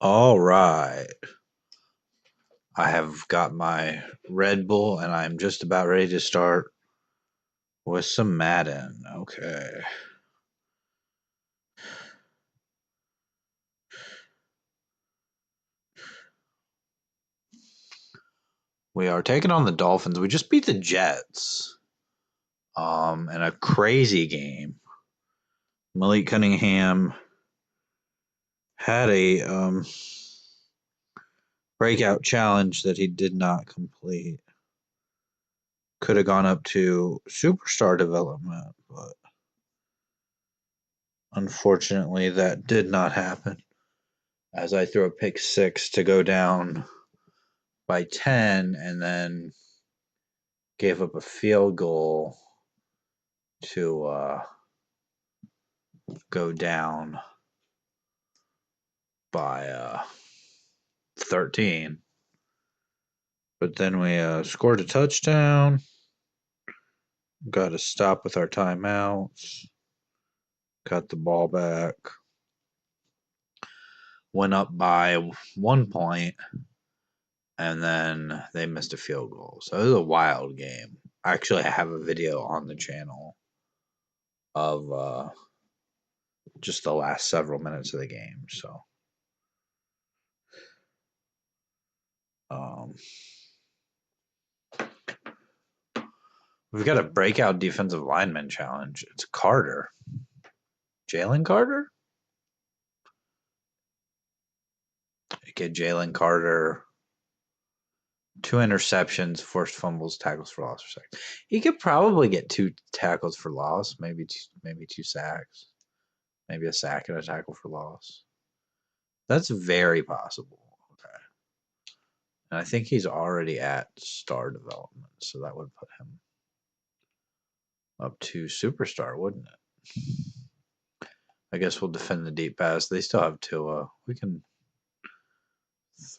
All right. I have got my Red Bull and I'm just about ready to start with some Madden. Okay. We are taking on the Dolphins. We just beat the Jets. In a crazy game. Malik Cunningham had a breakout challenge that he did not complete. Could have gone up to superstar development, but unfortunately that did not happen. As I threw a pick six to go down by 10 and then gave up a field goal to go down by 13. But then we scored a touchdown, got a stop with our timeouts, got the ball back, went up by 1 point, and then they missed a field goal. So it was a wild game. Actually, I have a video on the channel of just the last several minutes of the game. So, we've got a breakout defensive lineman challenge. It's Carter. Jalen Carter? Get Jalen Carter 2 interceptions, forced fumbles, tackles for loss, or sacks. He could probably get 2 tackles for loss, maybe 2 sacks, maybe a sack and a tackle for loss. That's very possible. Okay, and I think he's already at star development, so that would put him up to superstar, wouldn't it? I guess we'll defend the deep pass. They still have Tua. We can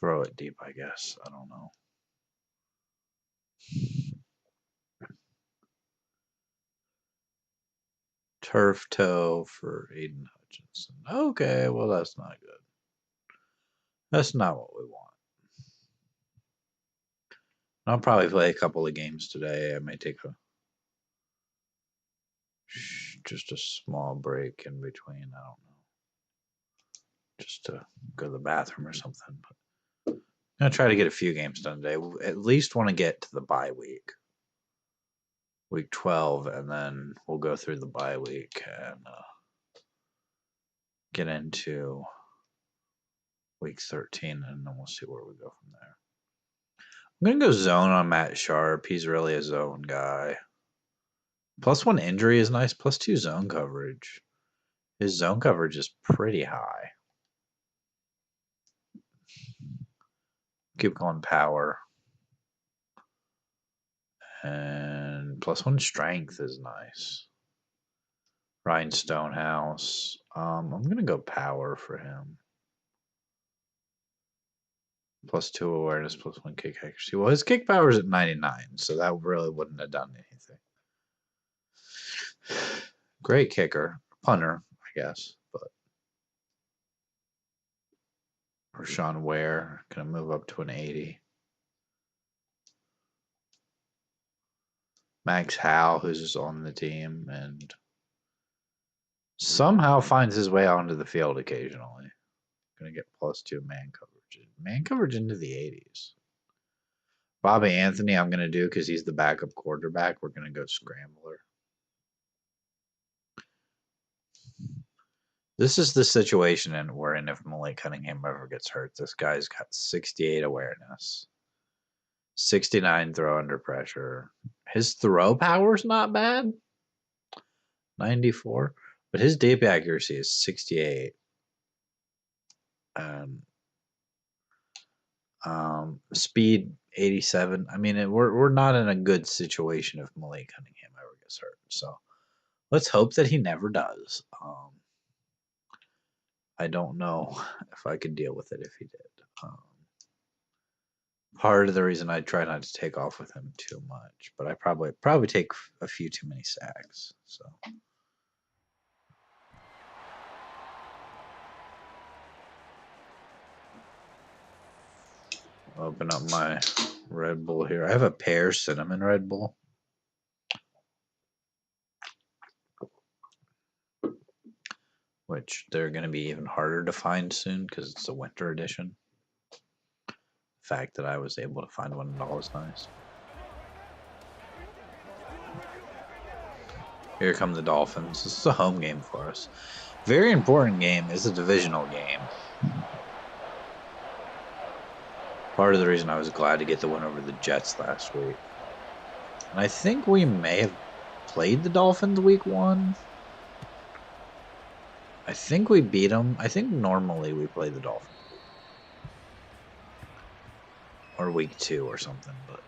throw it deep, I guess. I don't know. Turf toe for Aiden Hutchinson. Okay, well, that's not good. That's not what we want. I'll probably play a couple of games today. I may take just a small break in between. I don't know. Just to go to the bathroom or something. But I'm going to try to get a few games done today. At least want to get to the bye week. Week 12, and then we'll go through the bye week and get into week 13, and then we'll see where we go from there. I'm going to go zone on Matt Sharp. He's really a zone guy. +1 injury is nice. +2 zone coverage. His zone coverage is pretty high. Keep going power. And +1 strength is nice. Ryan Stonehouse. I'm going to go power for him. +2 awareness, +1 kick accuracy. Well, his kick power is at 99, so that really wouldn't have done anything. Great kicker. Punter, I guess. But Rashawn Ware going to move up to an 80. Max Howe, who's on the team and somehow finds his way onto the field occasionally. Going to get +2 man coverage. Man coverage into the 80s. Bobby Anthony, I'm going to do because he's the backup quarterback. We're going to go scrambler. This is the situation we're in if Malik Cunningham ever gets hurt. This guy's got 68 awareness, 69 throw under pressure. His throw power's not bad, 94, but his deep accuracy is 68. Speed 87. I mean, we're not in a good situation if Malik Cunningham ever gets hurt. So let's hope that he never does. I don't know if I could deal with it if he did. Part of the reason I try not to take off with him too much, but I probably take a few too many sacks. So. Open up my Red Bull here. I have a pear cinnamon Red Bull. Which they're going to be even harder to find soon because it's a winter edition. The fact that I was able to find one at all is nice. Here come the Dolphins. This is a home game for us. Very important game. Is a divisional game. Part of the reason I was glad to get the win over the Jets last week. And I think we may have played the Dolphins week 1. I think we beat them. I think normally we play the Dolphins. Or week 2 or something, but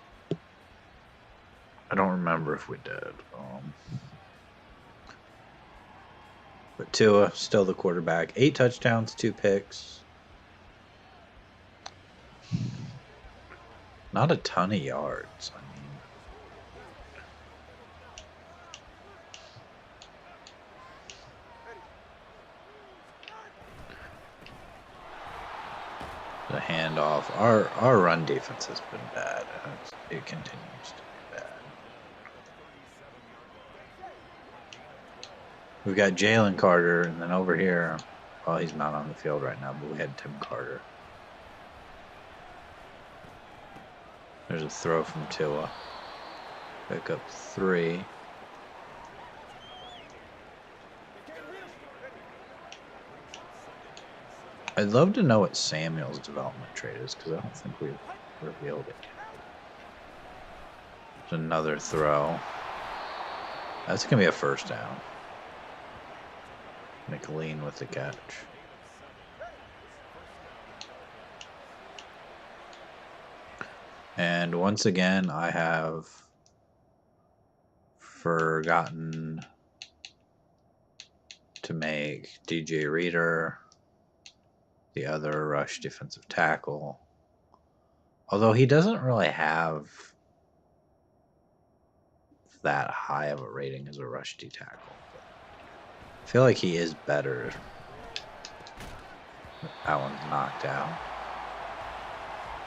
I don't remember if we did. But Tua, still the quarterback. 8 touchdowns, 2 picks. Not a ton of yards. I mean, the handoff. Our run defense has been bad. It continues to be bad. We've got Jalen Carter, and then over here, well, he's not on the field right now, but we had Tim Carter. There's a throw from Tua. Pick up 3. I'd love to know what Samuel's development trait is, because I don't think we've revealed it yet. There's another throw. That's going to be a first down. McLean with the catch. And once again, I have forgotten to make DJ Reader the other rush defensive tackle. Although he doesn't really have that high of a rating as a rush D tackle. I feel like he is better. That one's knocked out.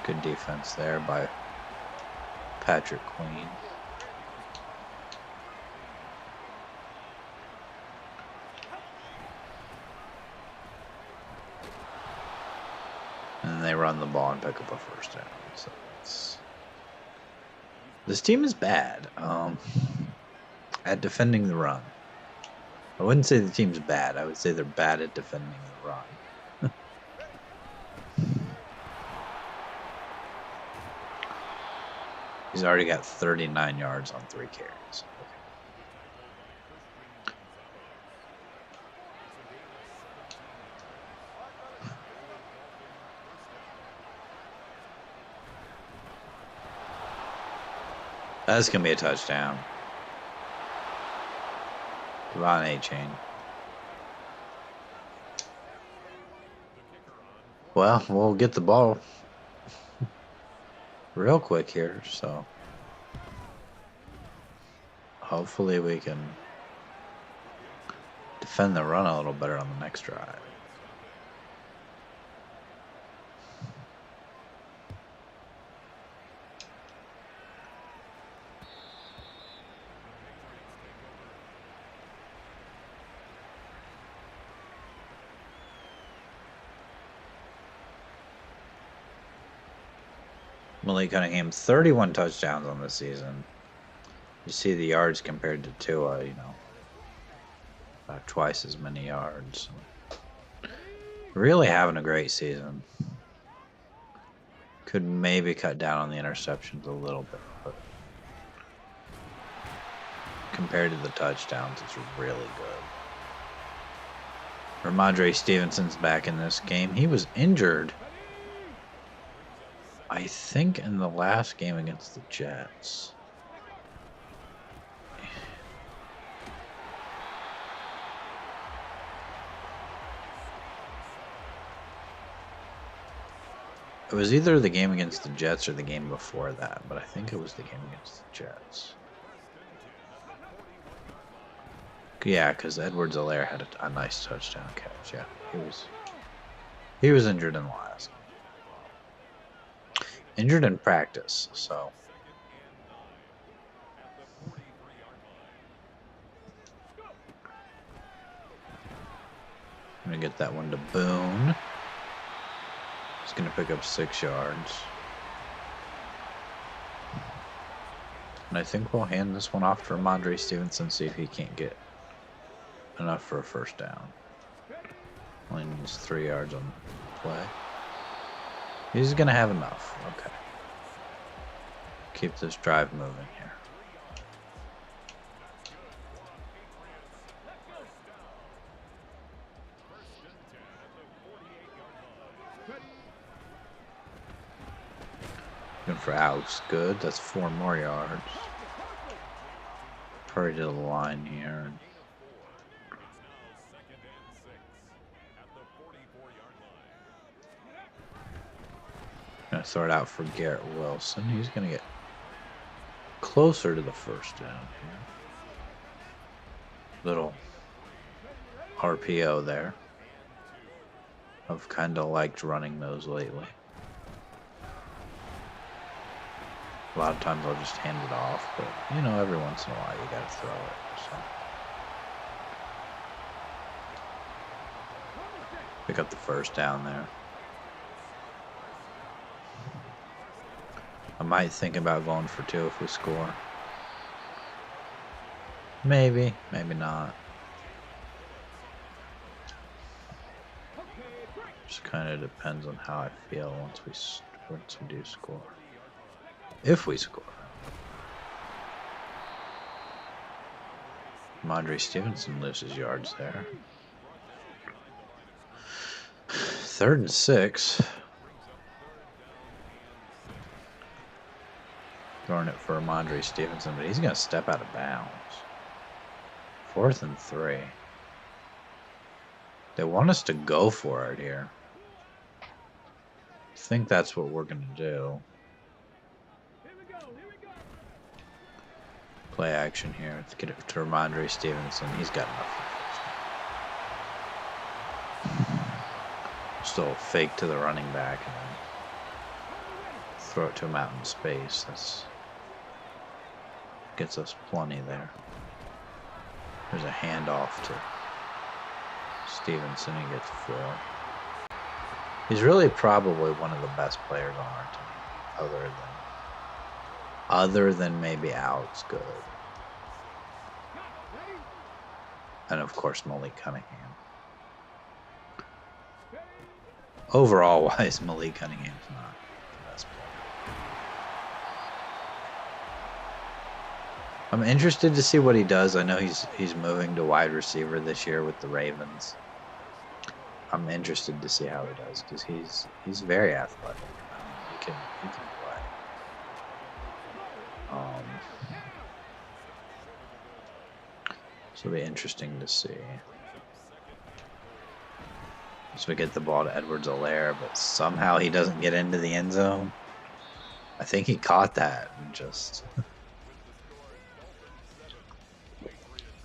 Good defense there by Patrick Queen. And they run the ball and pick up a first down. So this team is bad at defending the run. I wouldn't say the team's bad. I would say they're bad at defending the run. He's already got 39 yards on 3 carries. That's going to be a touchdown. Devon A-Chain. Well, we'll get the ball real quick here, so hopefully we can defend the run a little better on the next drive. Malik Cunningham, 31 touchdowns on the season. You see the yards compared to Tua, you know, about twice as many yards. Really having a great season. Could maybe cut down on the interceptions a little bit, but compared to the touchdowns, it's really good. Ramondre Stevenson's back in this game. He was injured, I think, in the last game against the Jets. It was either the game against the Jets or the game before that, but I think it was the game against the Jets. Yeah, because Edwards-Helaire had a nice touchdown catch. Yeah, he was injured in the last. Injured in practice, so. I'm going to get that one to Boone. He's going to pick up 6 yards. And I think we'll hand this one off to Ramondre Stevenson, see if he can't get enough for a first down. Only needs 3 yards on the play. He's going to have enough. Okay. Keep this drive moving here. Looking for Alex. Good. That's 4 more yards. Hurry to the line here. Gonna throw it out for Garrett Wilson. He's gonna get closer to the first down here. Little RPO there. I've kind of liked running those lately. A lot of times I'll just hand it off, but you know, every once in a while you gotta throw it. So. Pick up the first down there. I might think about going for 2 if we score. Maybe, maybe not. Just kind of depends on how I feel once we do score. If we score. Ramondre Stevenson loses yards there. 3rd and 6. Throwing it for Ramondre Stevenson, but he's going to step out of bounds. 4th and 3. They want us to go for it here. I think that's what we're going to do. Play action here. Let's get it to Ramondre Stevenson. He's got enough. Still fake to the running back and then throw it to him out in space. That's gets us plenty there. There's a handoff to Stevenson. He gets 4. He's really probably one of the best players on our team, other than maybe Alex Good. And of course Malik Cunningham. Overall wise, Malik Cunningham's not the best player. I'm interested to see what he does. I know he's moving to wide receiver this year with the Ravens. I'm interested to see how he does because he's very athletic. He can play. So it'll be interesting to see. So we get the ball to Edwards-Helaire, but somehow he doesn't get into the end zone. I think he caught that and just. I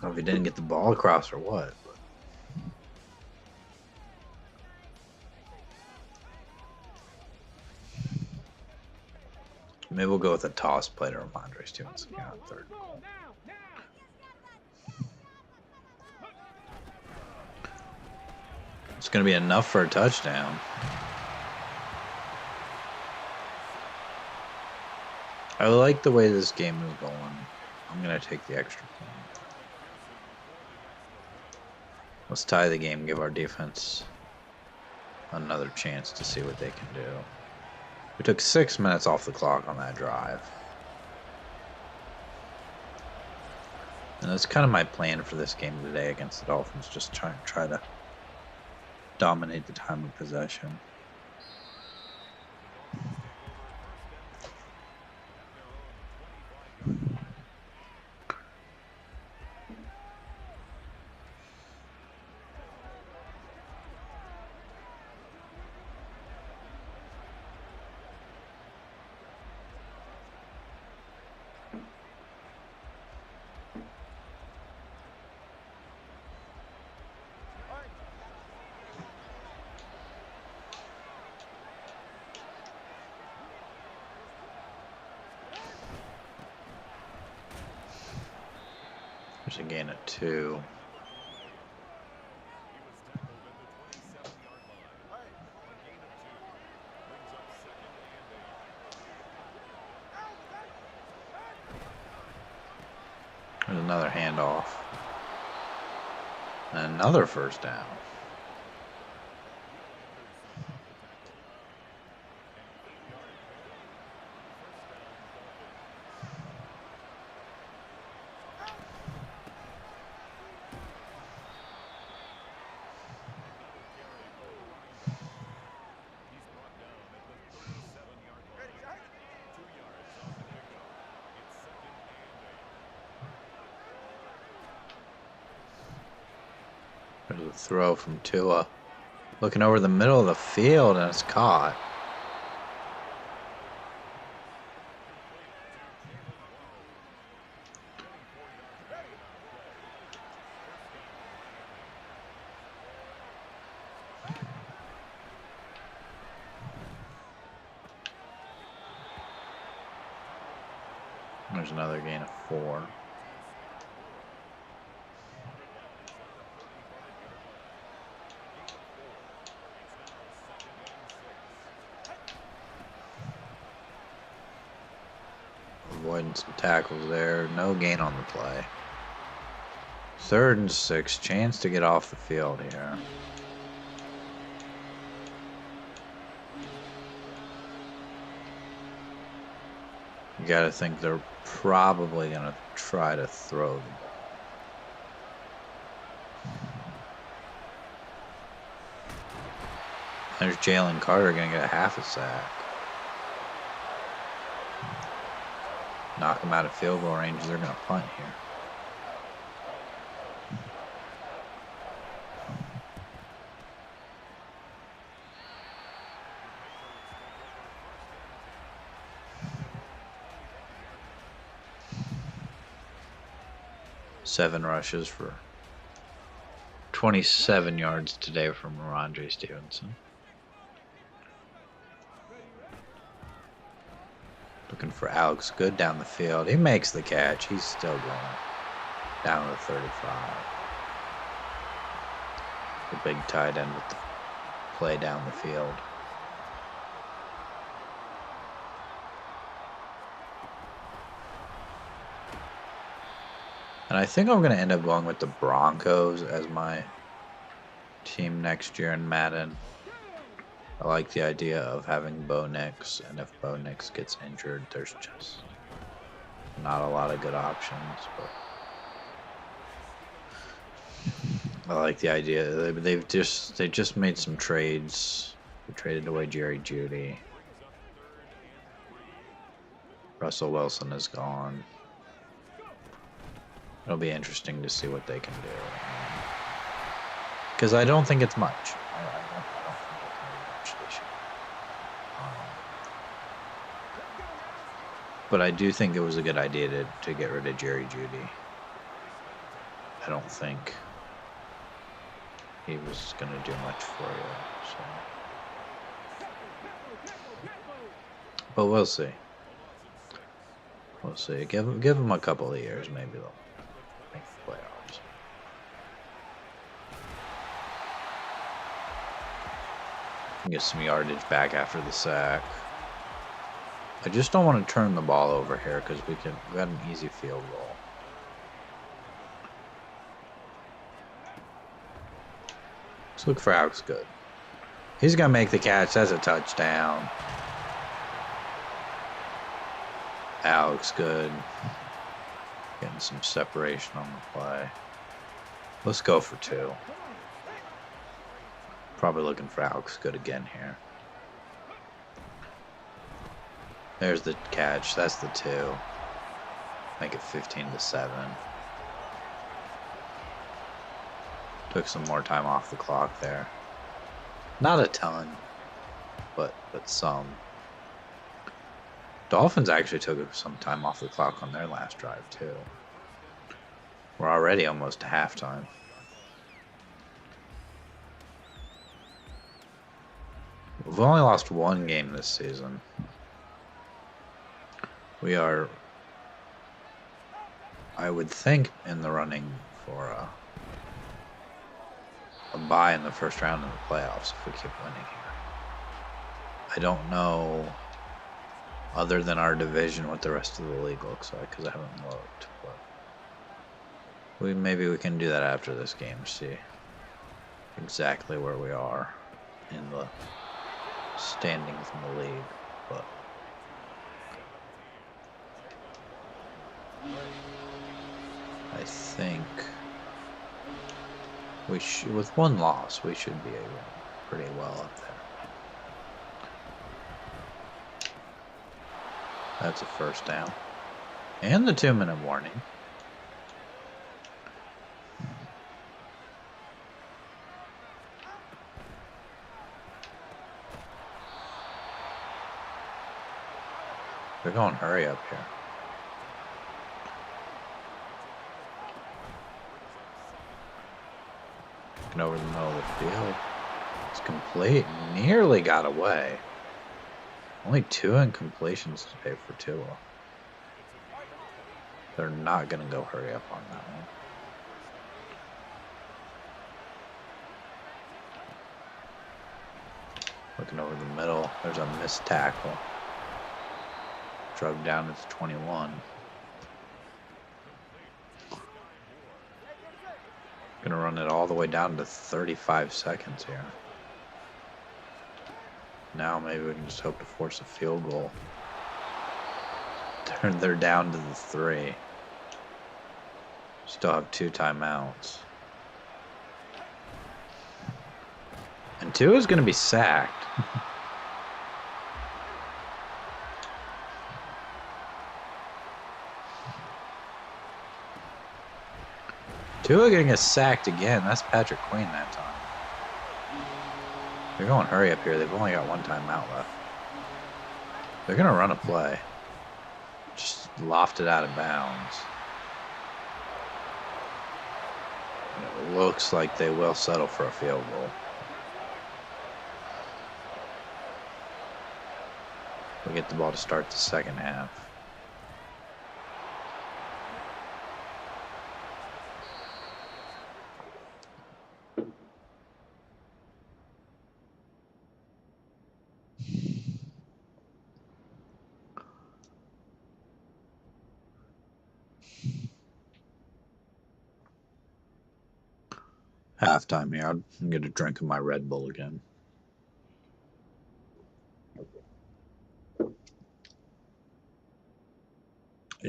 don't know if he didn't get the ball across or what. Maybe we'll go with a toss play to Ramondre Stevenson here on 3rd. It's going to be enough for a touchdown. I like the way this game is going. I'm going to take the extra point. Let's tie the game, give our defense another chance to see what they can do. We took 6 minutes off the clock on that drive. And that's kind of my plan for this game today against the Dolphins, just try to dominate the time of possession. There's a gain of 2. There's another handoff. And another first down. There's a throw from Tua. Looking over the middle of the field, and it's caught. There's another gain of 4. Avoiding some tackles there. No gain on the play. 3rd and 6. Chance to get off the field here. You gotta think they're probably gonna try to throw the ball. There's Jalen Carter gonna get a half a sack. Knock him out of field goal range. They're gonna punt here. Seven rushes for 27 yards today from Ramondre Stevenson. Looking for Alex Good down the field. He makes the catch. He's still going down to the 35. The big tight end with the play down the field. And I think I'm going to end up going with the Broncos as my team next year in Madden. I like the idea of having Bo Nix, and if Bo Nix gets injured, there's just not a lot of good options. But I like the idea. They just made some trades. They traded away Jerry Jeudy. Russell Wilson is gone. It'll be interesting to see what they can do. Because I don't think it's much. I don't think it's much this year. But I do think it was a good idea to get rid of Jerry Jeudy. I don't think he was going to do much for you. So. But we'll see. We'll see. Give him a couple of years, maybe they'll make the playoffs. Get some yardage back after the sack. I just don't want to turn the ball over here because we got an easy field goal. Let's look for Alex Good. He's gonna make the catch. That's a touchdown. Alex Good. Getting some separation on the play. Let's go for 2. Probably looking for Alex Good again here. There's the catch. That's the 2. Make it 15-7. Took some more time off the clock there. Not a ton, but some. Dolphins actually took some time off the clock on their last drive, too. We're already almost to halftime. We've only lost 1 game this season. We are I would think in the running for a bye in the first round of the playoffs if we keep winning here. I don't know, other than our division, what the rest of the league looks like because I haven't looked. But maybe we can do that after this game. See exactly where we are in the standings in the league. But I think we should, with one loss, we should be pretty well up there. That's a first down. And the 2-minute warning. They're going hurry up here. Looking over the middle of the field. It's complete. Nearly got away. Only 2 incompletions to pay for Tua. They're not going to go hurry up on that one. Looking over the middle. There's a missed tackle. Drug down to 21. Gonna run it all the way down to 35 seconds here. Now maybe we can just hope to force a field goal. They're down to the 3. Still have 2 timeouts. And 2 is gonna be sacked. Tua getting us sacked again. That's Patrick Queen that time. They're going hurry up here. They've only got 1 timeout left. They're going to run a play. Just loft it out of bounds. And it looks like they will settle for a field goal. We'll get the ball to start the second half. Halftime here. I'm going to drink my Red Bull again.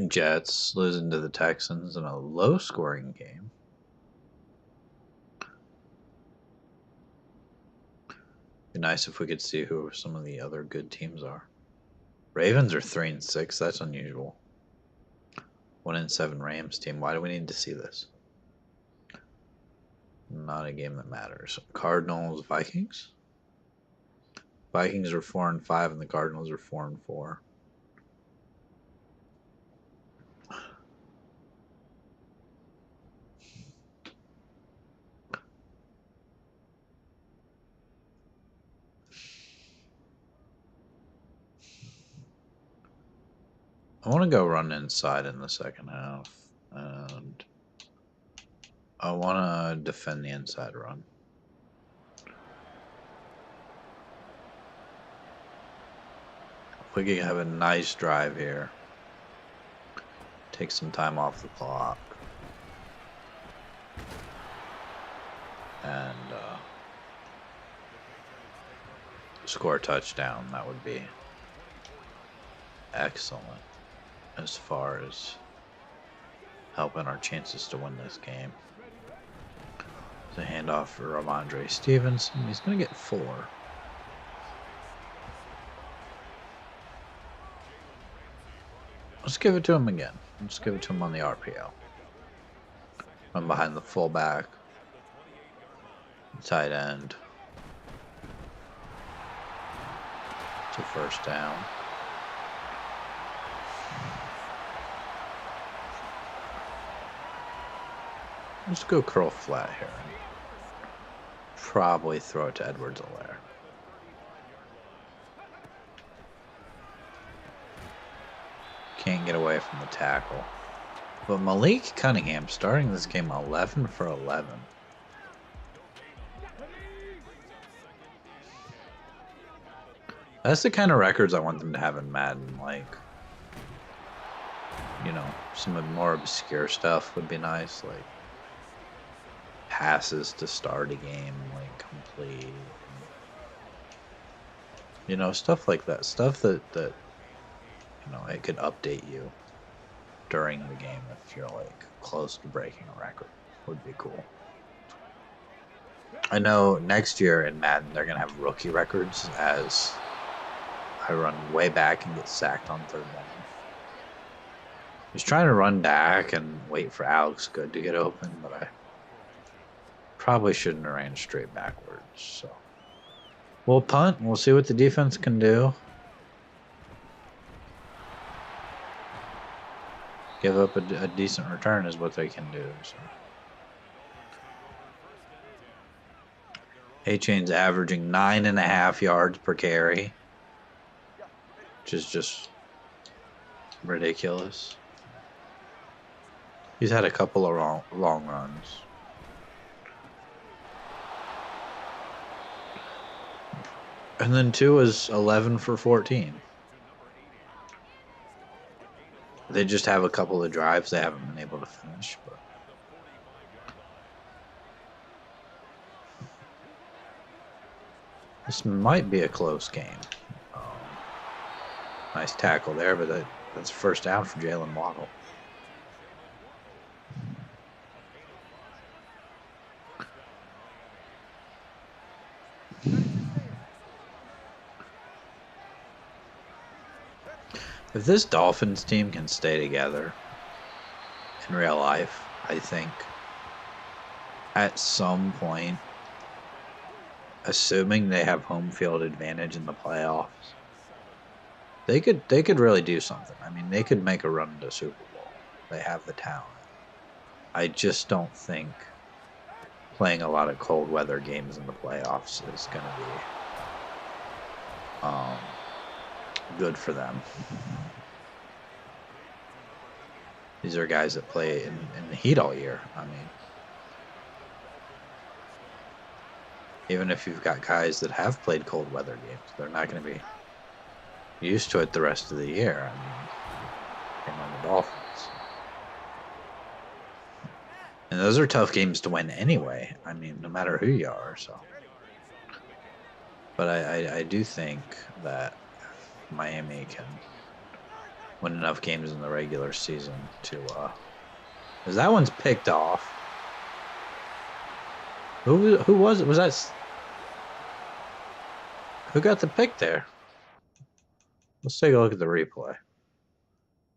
Jets losing to the Texans in a low-scoring game. Be nice if we could see who some of the other good teams are. Ravens are 3-6. That's unusual. 1-7 Rams team. Why do we need to see this? Not a game that matters. Cardinals, Vikings. Vikings are 4-5, and the Cardinals are 4-4. I want to go run inside in the second half, and I want to defend the inside run. We could have a nice drive here. Take some time off the clock. And score a touchdown. That would be excellent as far as helping our chances to win this game. It's a handoff for Ramondre Stevenson. He's going to get 4. Let's give it to him again. Let's give it to him on the RPO. Run behind the fullback. Tight end. It's a first down. Let's go curl flat here. Probably throw it to Edwards-Helaire. Can't get away from the tackle. But Malik Cunningham starting this game 11 for 11. That's the kind of records I want them to have in Madden. Like, you know, some more obscure stuff would be nice. Like passes to start a game, like complete. You know, stuff like that. Stuff that you know, it could update you during the game if you're like close to breaking a record. Would be cool. I know next year in Madden they're gonna have rookie records as I run way back and get sacked on third down. I was trying to run back and wait for Alex Good to get open, but I probably shouldn't have ran straight backwards. So we'll punt. We'll see what the defense can do. Give up a decent return is what they can do. So. A-Chain's averaging 9.5 yards per carry, which is just ridiculous. He's had a couple of long runs. And then 2 is 11 for 14. They just have a couple of drives they haven't been able to finish. But this might be a close game. Nice tackle there, but that's first down for Jalen Waddle. If this Dolphins team can stay together in real life, I think at some point, assuming they have home field advantage in the playoffs, they could really do something. I mean, they could make a run to Super Bowl. They have the talent. I just don't think playing a lot of cold weather games in the playoffs is going to be good for them. These are guys that play in the heat all year. I mean, even if you've got guys that have played cold weather games, they're not going to be used to it the rest of the year. I mean, on the Dolphins. And those are tough games to win anyway. I mean, no matter who you are. So, but I do think that Miami can win enough games in the regular season to because that one's picked off. Who was it? Was that who got the pick there? Let's take a look at the replay.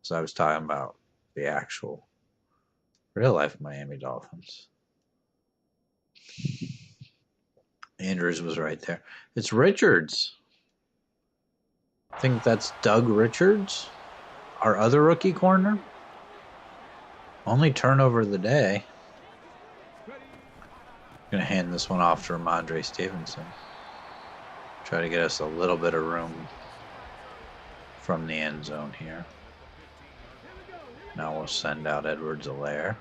So I was talking about the actual real life Miami Dolphins. Andrews was right there. It's Richards. I think that's Doug Richards, our other rookie corner. Only turnover of the day. Gonna hand this one off to Ramondre Stevenson. Try to get us a little bit of room from the end zone here. Now we'll send out Edwards-Helaire.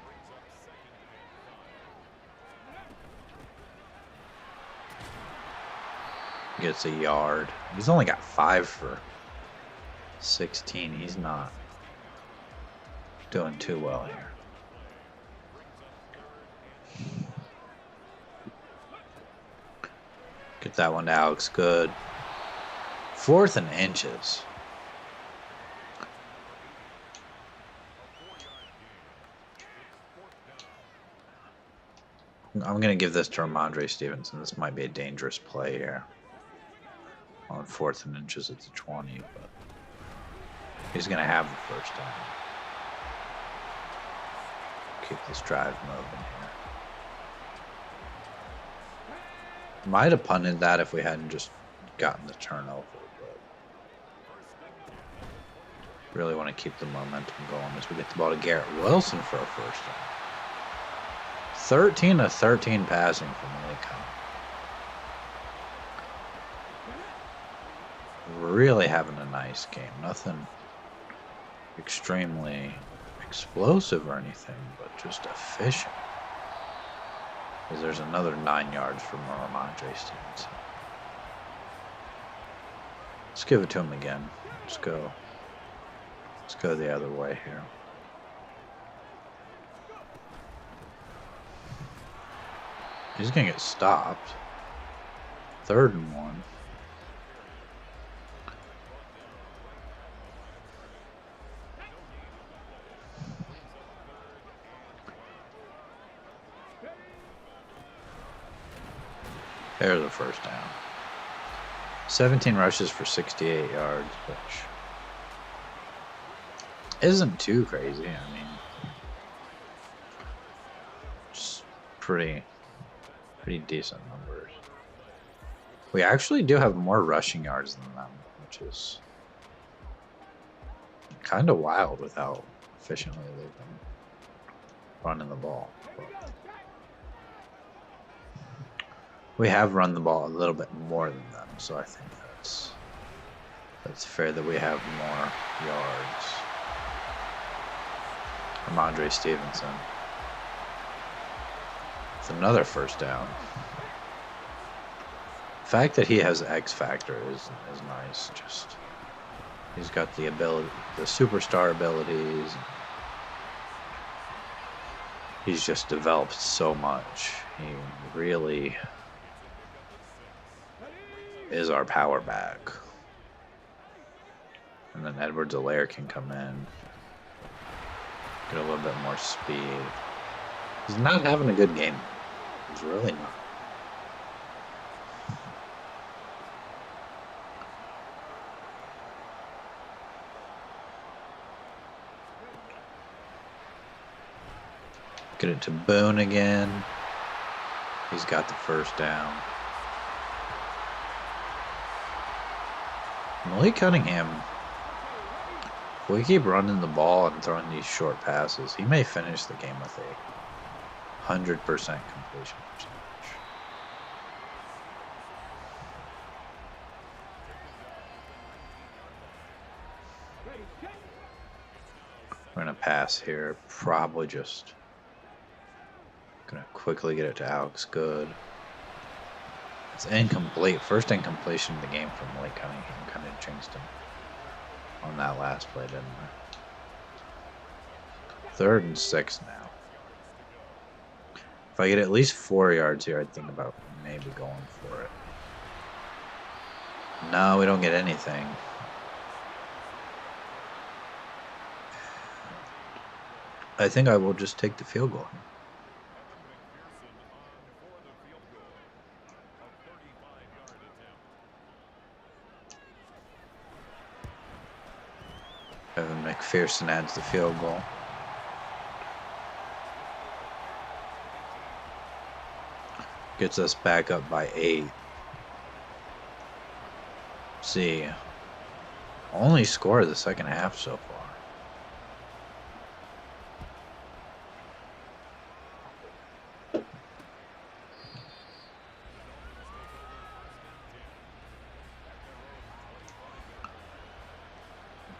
Gets a yard. He's only got 5 for 16. He's not doing too well here. Get that one to Alex Good. 4th and inches. I'm going to give this to Ramondre Stevenson. This might be a dangerous play here. On 4th and inches at the 20, but he's going to have the first down. Keep this drive moving here. Might have punted that if we hadn't just gotten the turnover, but really want to keep the momentum going as we get the ball to Garrett Wilson for a first down. 13 of 13 passing from Malik. Really having a nice game. Nothing extremely explosive or anything, but just efficient. Because there's another 9 yards from Ramondre Stevenson. Let's give it to him again. Let's go the other way here. He's going to get stopped. 3rd and 1. There's a first down. 17 rushes for 68 yards, which isn't too crazy. I mean, just pretty decent numbers. We actually do have more rushing yards than them, which is kind of wild with how efficiently they've been running the ball. But we have run the ball a little bit more than them, so I think that's fair that we have more yards. Ramondre Stevenson. It's another first down. The fact that he has X factor is nice. Just he's got the ability, the superstar abilities. He's just developed so much. He really is our power back. And then Edwards-Helaire can come in, get a little bit more speed. He's not having a good game. He's really not. Get it to Boone again. He's got the first down. Malik Cunningham, if we keep running the ball and throwing these short passes, he may finish the game with a 100% completion percentage. We're going to pass here. Probably just going to quickly get it to Alex Good. It's incomplete. First incompletion of the game from Malik Cunningham. Kind of changed him on that last play, didn't it? 3rd and 6 now. If I get at least 4 yards here, I'd think about maybe going for it. No, we don't get anything. I think I will just take the field goal. Evan McPherson adds the field goal. Gets us back up by 8. See, only score of the second half so far.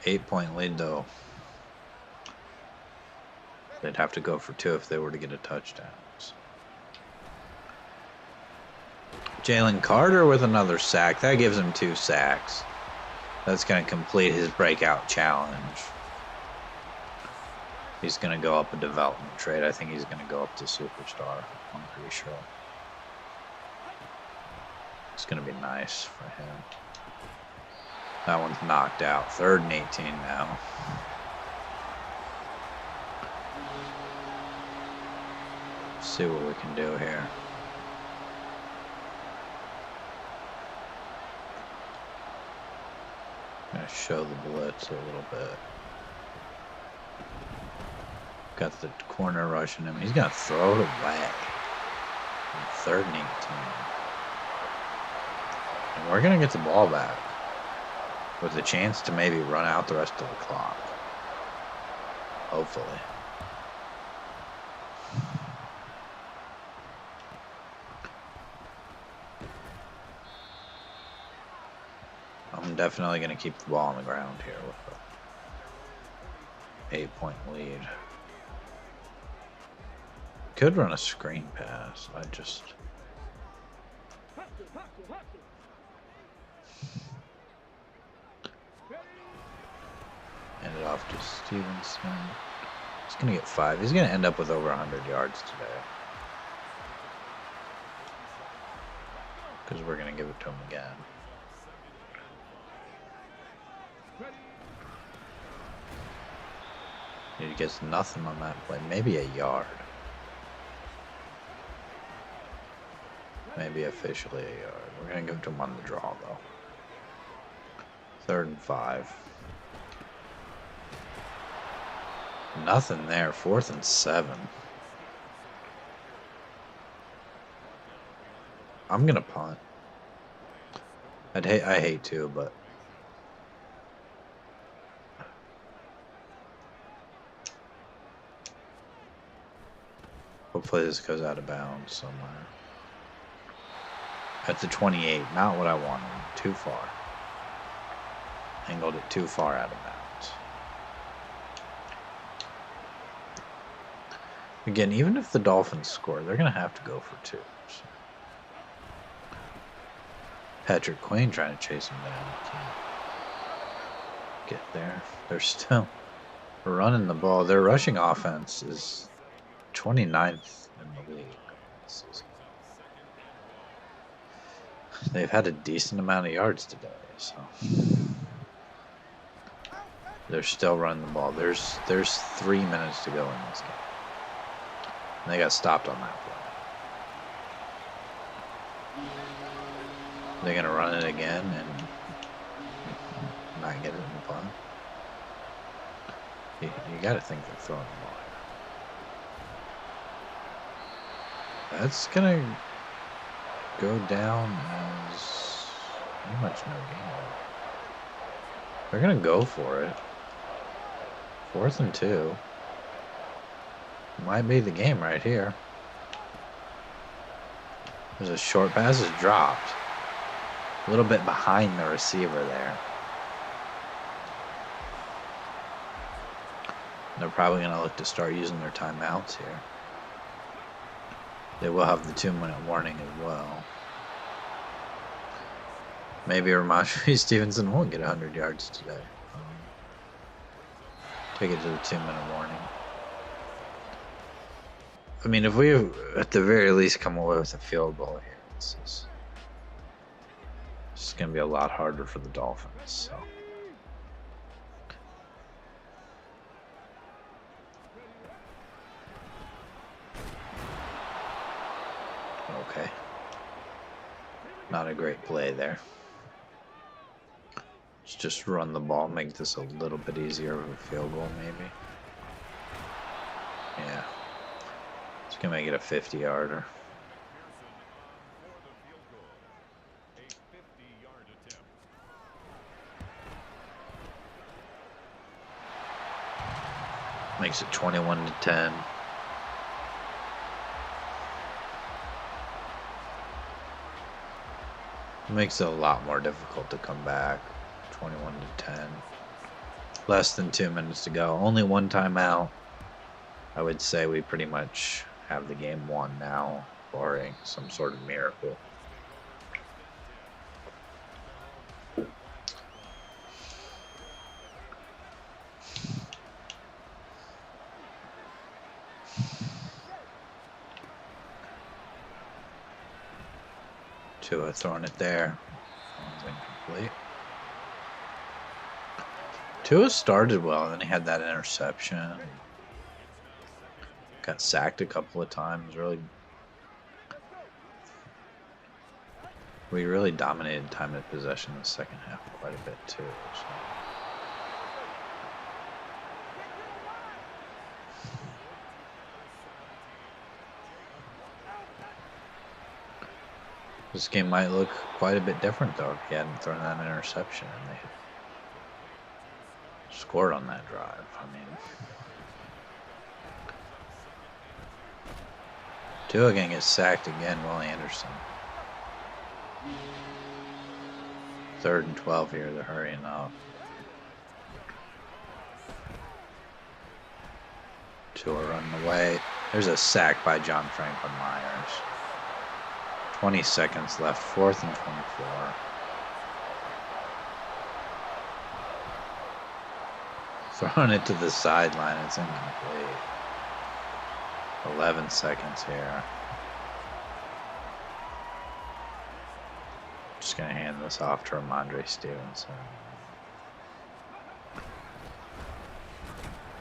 Eight-point lead, though. They'd have to go for 2 if they were to get a touchdown. Jalen Carter with another sack. That gives him 2 sacks. That's going to complete his breakout challenge. He's going to go up a development trade. I think he's going to go up to superstar. I'm pretty sure. It's going to be nice for him. That one's knocked out. 3rd and 18 now. Let's see what we can do here. I'm going to show the blitz a little bit. Got the corner rushing him. He's going to throw it away. 3rd and 18. And we're going to get the ball back with a chance to maybe run out the rest of the clock. Hopefully. I'm definitely going to keep the ball on the ground here with 8-point lead. Could run a screen pass. I just... Hand it off to Stevenson. He's going to get 5. He's going to end up with over 100 yards today. Because we're going to give it to him again. He gets nothing on that play. Maybe a yard. Maybe officially a yard. We're going to give it to him on the draw, though. 3rd and 5. Nothing there. 4th and 7. I'm going to punt. I hate to, but... Hopefully this goes out of bounds somewhere. At the 28, not what I wanted. Too far. Angled it too far out of bounds. Again, even if the Dolphins score, they're going to have to go for 2. So. Patrick Queen trying to chase him down. Can't get there. They're still running the ball. Their rushing offense is 29th in the league this season. They've had a decent amount of yards today, so they're still running the ball. There's 3 minutes to go in this game. And they got stopped on that play. They're gonna run it again and not get it in the punt. You got to think they're throwing the ball here. That's gonna go down as pretty much no gain. They're gonna go for it. 4th and 2. Might be the game right here. There's a short pass is dropped. A little bit behind the receiver there. They're probably going to look to start using their timeouts here. They will have the 2-minute warning as well. Maybe Ramondre Stevenson won't get 100 yards today. Take it to the 2-minute warning. I mean, if we at the very least come away with a field goal here, it's going to be a lot harder for the Dolphins. So. Okay. Not a great play there. Let's just run the ball, make this a little bit easier of a field goal, maybe. Yeah. It's going to make it a 50-yarder. Makes it 21-10. Makes it a lot more difficult to come back. 21-10. Less than 2 minutes to go. Only one timeout. I would say we pretty much have the game won now, barring some sort of miracle. Tua throwing it there. Incomplete. Tua started well, and then he had that interception. Got sacked a couple of times. We really dominated time of possession in the second half quite a bit too. So. This game might look quite a bit different though if he hadn't thrown that interception and they scored on that drive. I mean, Tua gonna get sacked again. Will Anderson. 3rd and 12 here. They're hurrying up. Two are running away. There's a sack by John Franklin Myers. 20 seconds left. 4th and 24. Throwing it to the sideline. It's incomplete. 11 seconds here. Just going to hand this off to Ramondre Stevenson.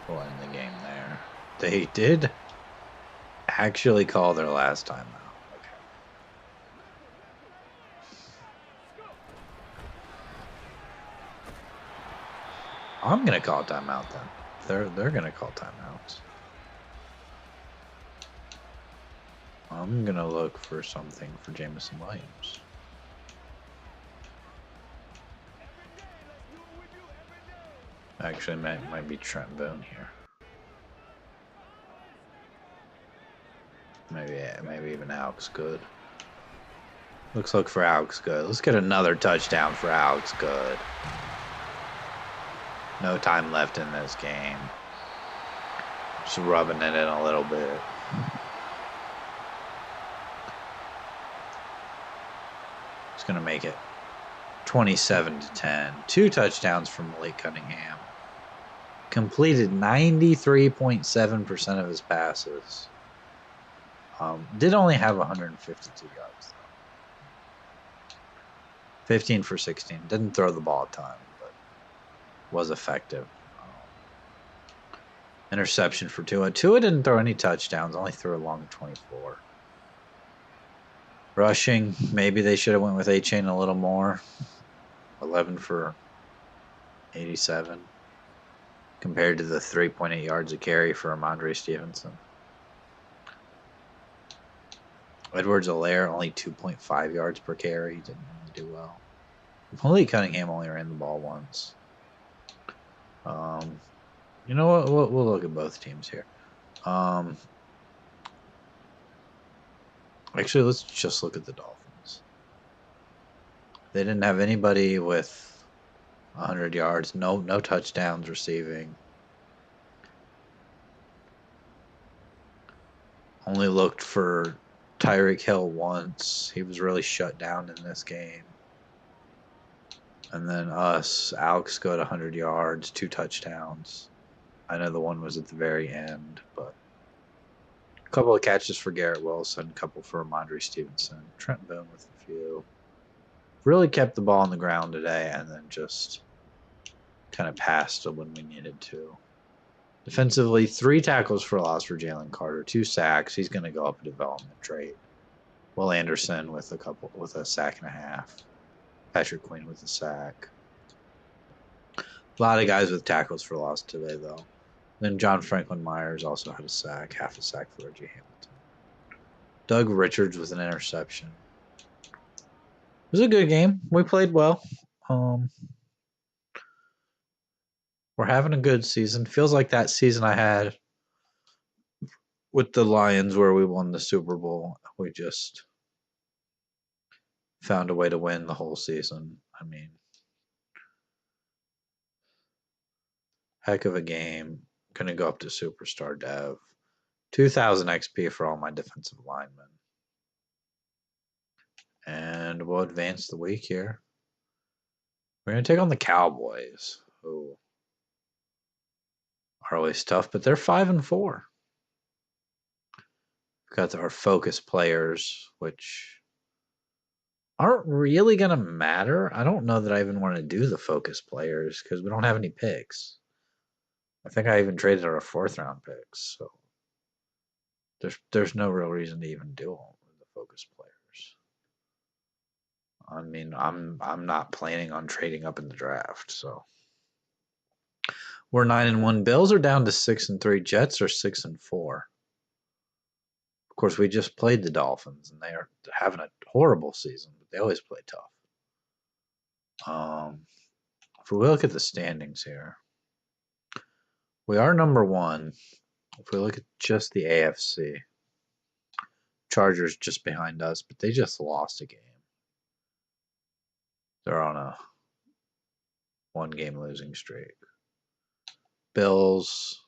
We'll end the game there. They did actually call their last timeout. Okay. I'm going to call timeout then. They're going to call timeouts. I'm going to look for something for Jameson Williams. Actually, might be Trent Boone here. Maybe even Alex Good. Let's look for Alex Good. Let's get another touchdown for Alex Good. No time left in this game. Just rubbing it in a little bit. It's going to make it 27-10. 2 touchdowns from Malik Cunningham. Completed 93.7% of his passes. Did only have 152 yards, though. 15 for 16. Didn't throw the ball a ton, but was effective. Interception for Tua. Tua didn't throw any touchdowns, only threw a long 24. Rushing, maybe they should have went with A-Chain a little more. 11 for 87. Compared to the 3.8 yards a carry for Ramondre Stevenson. Edwards-Helaire, only 2.5 yards per carry. Didn't really do well. Malik Cunningham only ran the ball once. You know what? We'll look at both teams here. Actually, let's just look at the Dolphins. They didn't have anybody with 100 yards. No touchdowns receiving. Only looked for Tyreek Hill once. He was really shut down in this game. And then us, Alex got 100 yards, 2 touchdowns. I know the one was at the very end, but a couple of catches for Garrett Wilson, a couple for Ramondre Stevenson, Trent Boone with a few. Really kept the ball on the ground today, and then just kind of passed when we needed to. Defensively, 3 tackles for loss for Jalen Carter, 2 sacks. He's going to go up a development trait. Will Anderson with a sack and a half. Patrick Queen with a sack. A lot of guys with tackles for loss today, though. Then John Franklin Myers also had a sack, half a sack for Reggie Hamilton. Doug Richards with an interception. It was a good game. We played well. We're having a good season. Feels like that season I had with the Lions where we won the Super Bowl. We just found a way to win the whole season. I mean, heck of a game. Going to go up to Superstar Dev. 2,000 XP for all my defensive linemen. And we'll advance the week here. We're going to take on the Cowboys, who are always tough, but they're 5-4. We've got our focus players, which aren't really going to matter. I don't know that I even want to do the focus players because we don't have any picks. I think I even traded our 4th-round picks, so there's no real reason to even do them with the focus players. I mean, I'm not planning on trading up in the draft, so we're 9-1. Bills are down to 6-3. Jets are 6-4. Of course, we just played the Dolphins, and they are having a horrible season, but they always play tough. If we look at the standings here, we are number 1. If we look at just the AFC, Chargers just behind us, but they just lost a game. They're on a 1-game losing streak. Bills,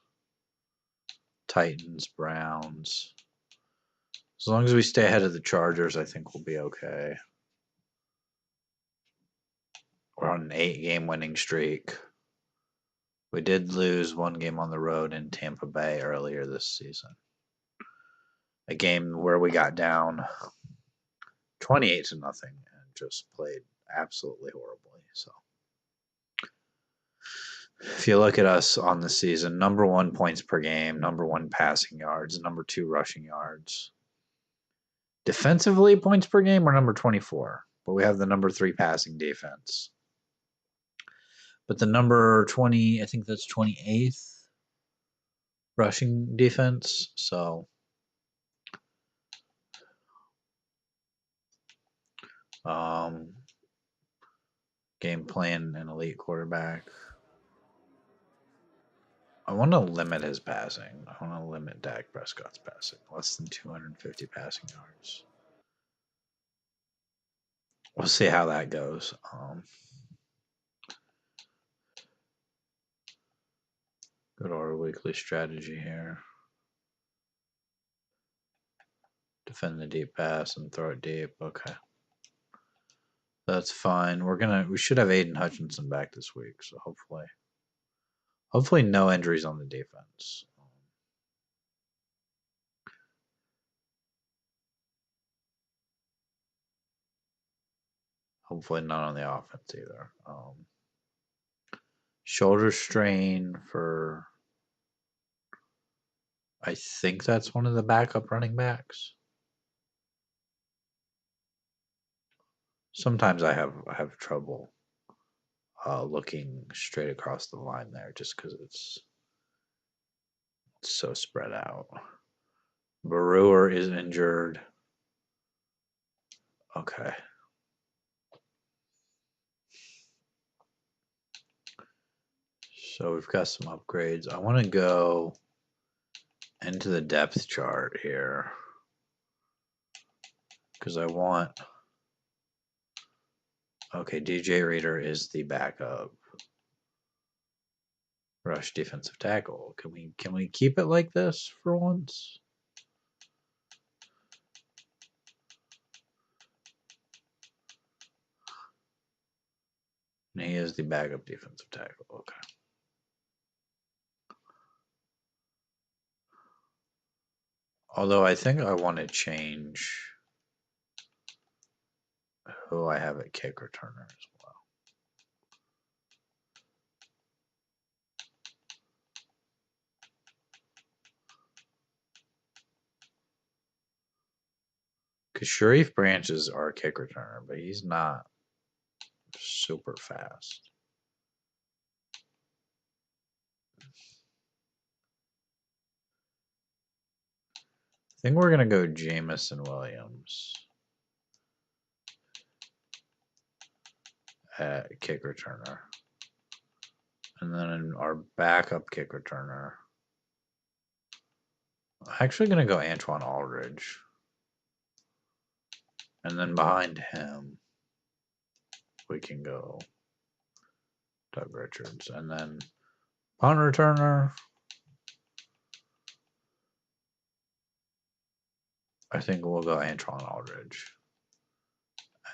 Titans, Browns. As long as we stay ahead of the Chargers, I think we'll be okay. We're on an 8-game winning streak. We did lose one game on the road in Tampa Bay earlier this season. A game where we got down 28-0 and just played absolutely horribly. So if you look at us on the season, number 1 points per game, number 1 passing yards, number 2 rushing yards. Defensively, points per game, we're number 24, but we have the number 3 passing defense. But the number 20, I think that's 28th rushing defense. So game plan an elite quarterback. I want to limit his passing. I want to limit Dak Prescott's passing. Less than 250 passing yards. We'll see how that goes. Go to our weekly strategy here. Defend the deep pass and throw it deep. Okay. That's fine. We should have Aiden Hutchinson back this week, so hopefully no injuries on the defense. Hopefully not on the offense either. Shoulder strain for, I think that's one of the backup running backs. Sometimes I have trouble looking straight across the line there just because it's so spread out. Brewer is injured. Okay. So we've got some upgrades. I want to go into the depth chart here because I want. Okay, DJ Reader is the backup rush defensive tackle. Can we keep it like this for once? And he is the backup defensive tackle. Okay. Although I think I want to change who I have at kick returner as well. Because Sharif Branch is our kick returner, but he's not super fast. I think we're going to go Jamison Williams at kick returner. And then our backup kick returner, I'm actually going to go Antoine Aldridge. And then behind him, we can go Doug Richards. And then punt returner, I think we'll go Antoine Aldridge.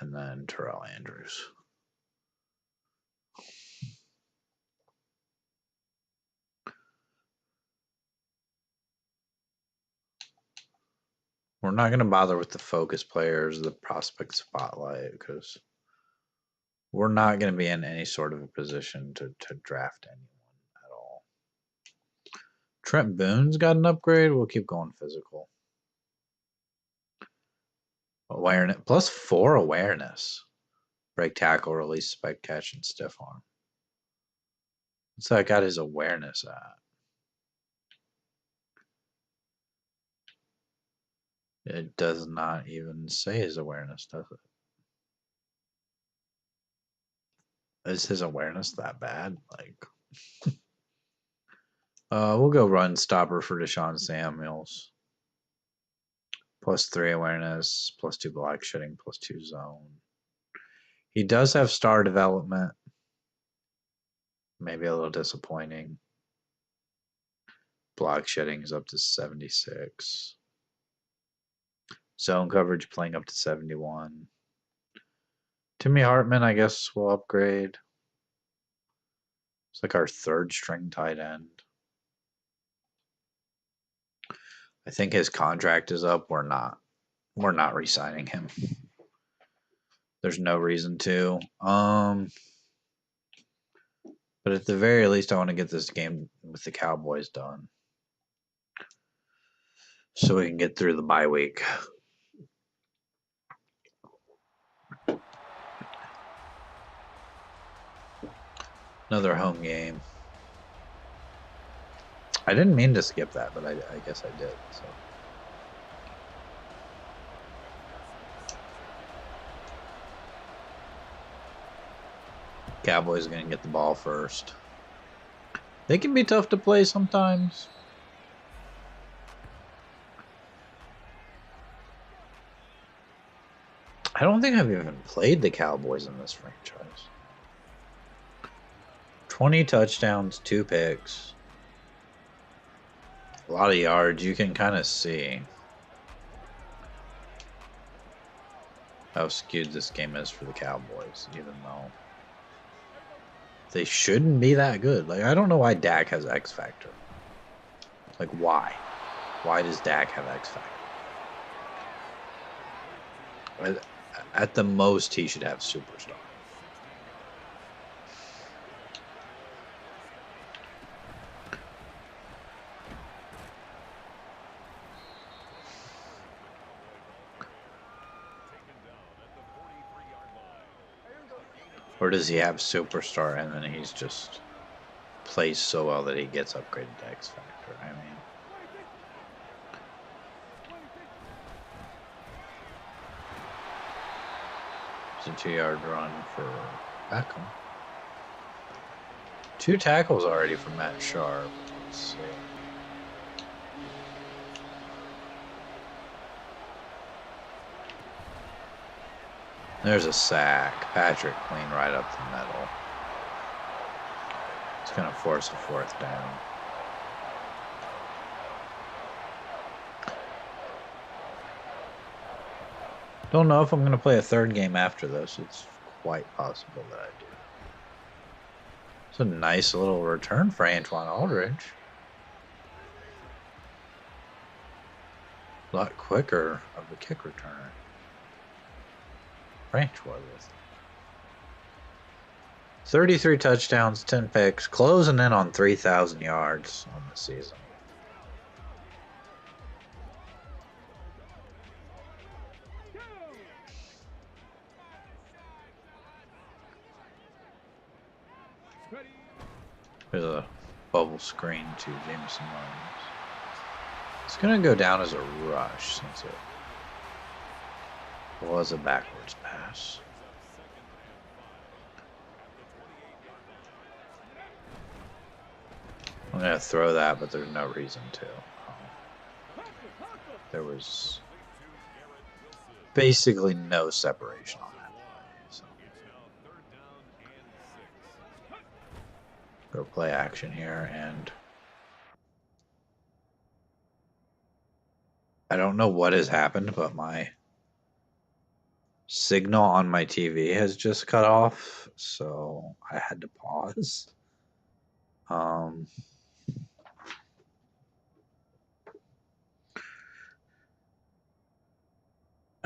And then Terrell Andrews. We're not going to bother with the focus players, the prospect spotlight, because we're not going to be in any sort of a position to draft anyone at all. Trent Boone's got an upgrade. We'll keep going physical. Awareness, +4 awareness. Break tackle, release, spike catch, and stiff arm. What's that got his awareness at? It does not even say his awareness, does it? Is his awareness that bad? Like, we'll go run stopper for Deshaun Samuels. +3 awareness, +2 block shedding, +2 zone. He does have star development. Maybe a little disappointing. Block shedding is up to 76. Zone coverage playing up to 71. Timmy Hartman, I guess, will upgrade. It's like our third string tight end. I think his contract is up. We're not re-signing him. There's no reason to. But at the very least, I want to get this game with the Cowboys done, so we can get through the bye week. Another home game. I didn't mean to skip that, but I guess I did. So. Cowboys are going to get the ball first. They can be tough to play sometimes. I don't think I've even played the Cowboys in this franchise. 20 touchdowns, 2 picks. A lot of yards. You can kind of see how skewed this game is for the Cowboys, even though they shouldn't be that good. Like, I don't know why Dak has X Factor. Like, why? Why does Dak have X Factor? At the most, he should have Superstar. Or does he have Superstar and then he's just plays so well that he gets upgraded to X Factor? I mean, it's a 2-yard run for Beckham. 2 tackles already for Matt Sharp. Let's see. There's a sack. Patrick clean right up the middle. It's going to force a 4th down. Don't know if I'm going to play a 3rd game after this. It's quite possible that I do. It's a nice little return for Antoine Aldridge. A lot quicker of a kick returner. Branch was with 33 touchdowns, 10 picks, closing in on 3,000 yards on the season. There's a bubble screen to Jameson Williams. It's going to go down as a rush since it was a backwards pass. I'm going to throw that, but there's no reason to. There was basically no separation on that play. So. Go play action here, and I don't know what has happened, but my signal on my TV has just cut off, so I had to pause. I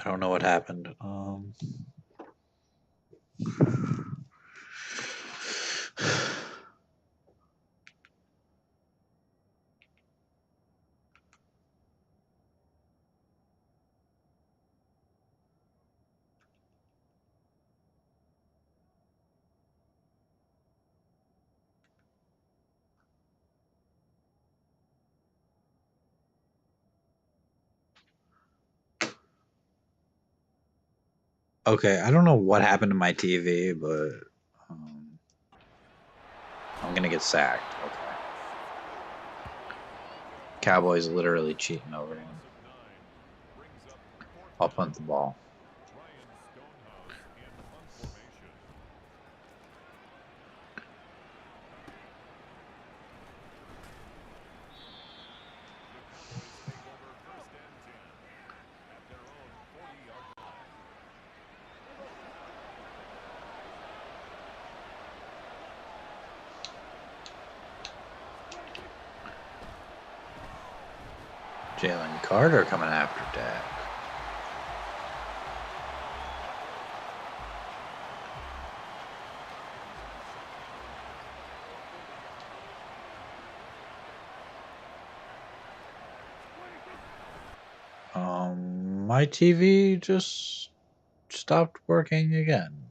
don't know what happened. Okay, I don't know what happened to my TV, but I'm going to get sacked. Okay. Cowboys literally cheating over him. I'll punt the ball. Jalen Carter coming after Dak. My TV just stopped working again.